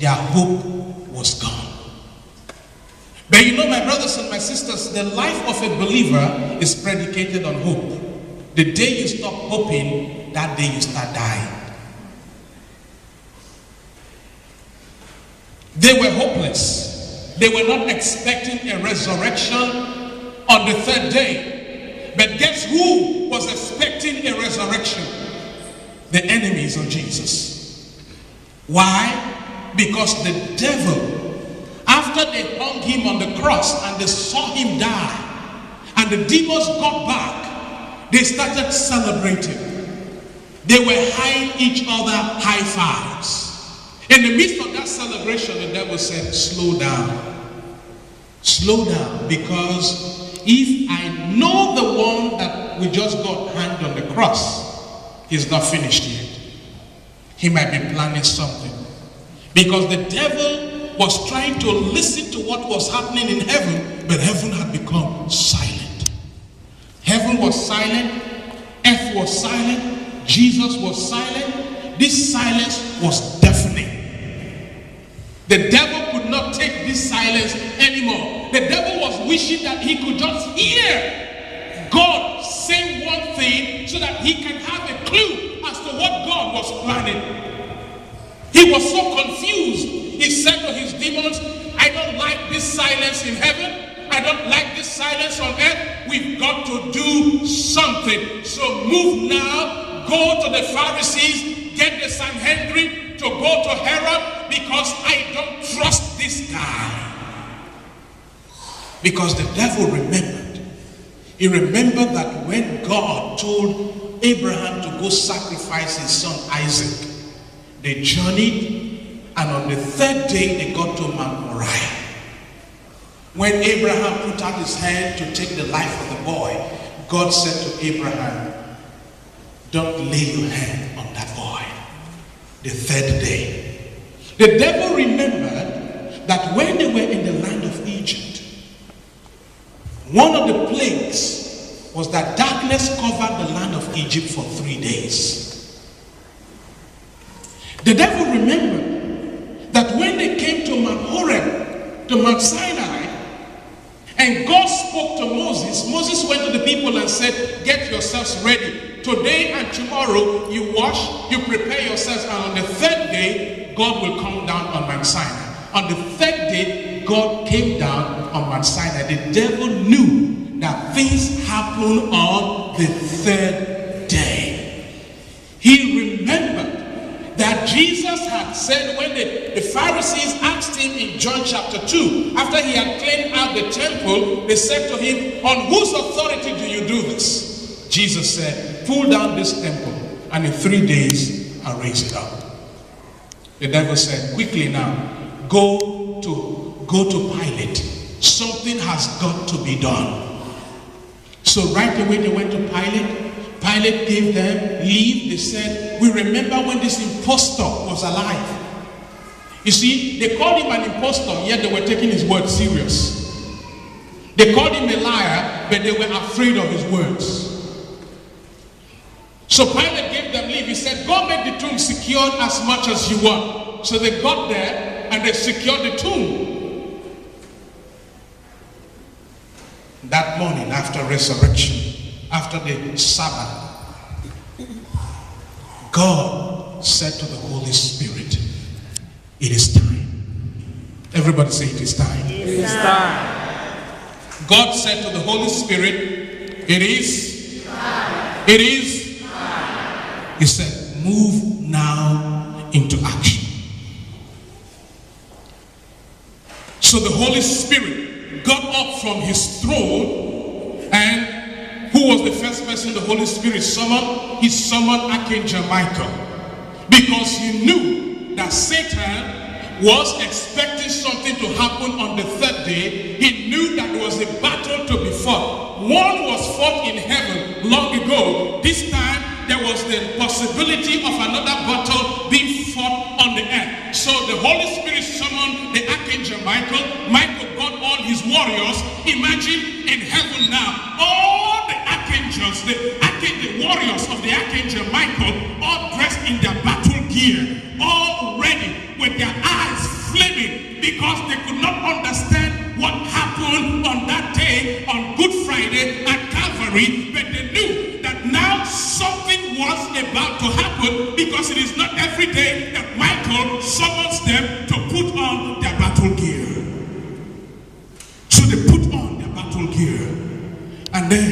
their hope was gone. But you know, my brothers and my sisters, the life of a believer is predicated on hope. The day you stop hoping, that day you start dying. They were hopeless. They were not expecting a resurrection on the third day. But guess who was expecting a resurrection? The enemies of Jesus. Why? Because the devil, after they hung him on the cross and they saw him die, and the demons got back, they started celebrating. They were high each other high fives. In the midst of that celebration, the devil said, slow down. Slow down, because if I know the one that we just got hanged on the cross, he's not finished yet. He might be planning something. Because the devil was trying to listen to what was happening in heaven, but heaven had become silent. Heaven was silent, earth was silent, Jesus was silent. This silence was deafening. The devil could not take this silence anymore. The devil was wishing that he could just hear God say one thing so that he can have a clue as to what God was planning. He was so confused. He said to his demons, I don't like this silence in heaven. I don't like this silence on earth. We've got to do something. So move now, go to the Pharisees, get the Sanhedrin to go to Herod, because I don't trust this guy. Because the devil remembered. He remembered that when God told Abraham to go sacrifice his son Isaac, they journeyed, and on the third day they got to Mount Moriah. When Abraham put out his hand to take the life of the boy, God said to Abraham, don't lay your hand on that boy. The third day. The devil remembered that when they were in the land of Egypt, one of the plagues was that darkness covered the land of Egypt for 3 days. The devil remembered that when they came to Mount Horeb, to Mount Sinai, and God spoke to Moses, Moses went to the people and said, get yourselves ready. Today and tomorrow you wash, you prepare yourselves, and on the third day, God will come down on Mount Sinai. On the third day, God came down on Mount Sinai. The devil knew that things happen on the third day. He remembered that Jesus had said when the Pharisees asked him in John chapter 2, after he had cleaned out the temple, they said to him, on whose authority do you do this? Jesus said, pull down this temple, and in 3 days I'll raise it up. The devil said, quickly now, go to Pilate. Something has got to be done. So right away they went to Pilate. Pilate gave them leave. They said, we remember when this impostor was alive. You see, they called him an impostor, yet they were taking his word serious. They called him a liar, but they were afraid of his words. So Pilate gave them leave. He said, go make the tomb secured as much as you want. So they got there and they secured the tomb. That morning after resurrection, after the Sabbath, God said to the Holy Spirit, it is time. Everybody say it is time. It is time. God said to the Holy Spirit, it is time. It is time. He said, move now into action. So the Holy Spirit got up from his throne, and who was the first person the Holy Spirit summoned? He summoned Archangel Michael, because he knew that Satan was expecting something to happen on the third day. He knew that there was a battle to be fought. One was fought in heaven long ago. This time there was the possibility of another battle being fought on the earth. So the Holy Spirit summoned the Archangel Michael. Michael got all his warriors. Imagine in heaven now, all the archangels, the warriors of the Archangel Michael, all dressed in their battle gear, all ready with their eyes because they could not understand what happened on that day on Good Friday at Calvary, but they knew that now something was about to happen, because it is not every day that Michael summons them to put on their battle gear. So they put on their battle gear, and then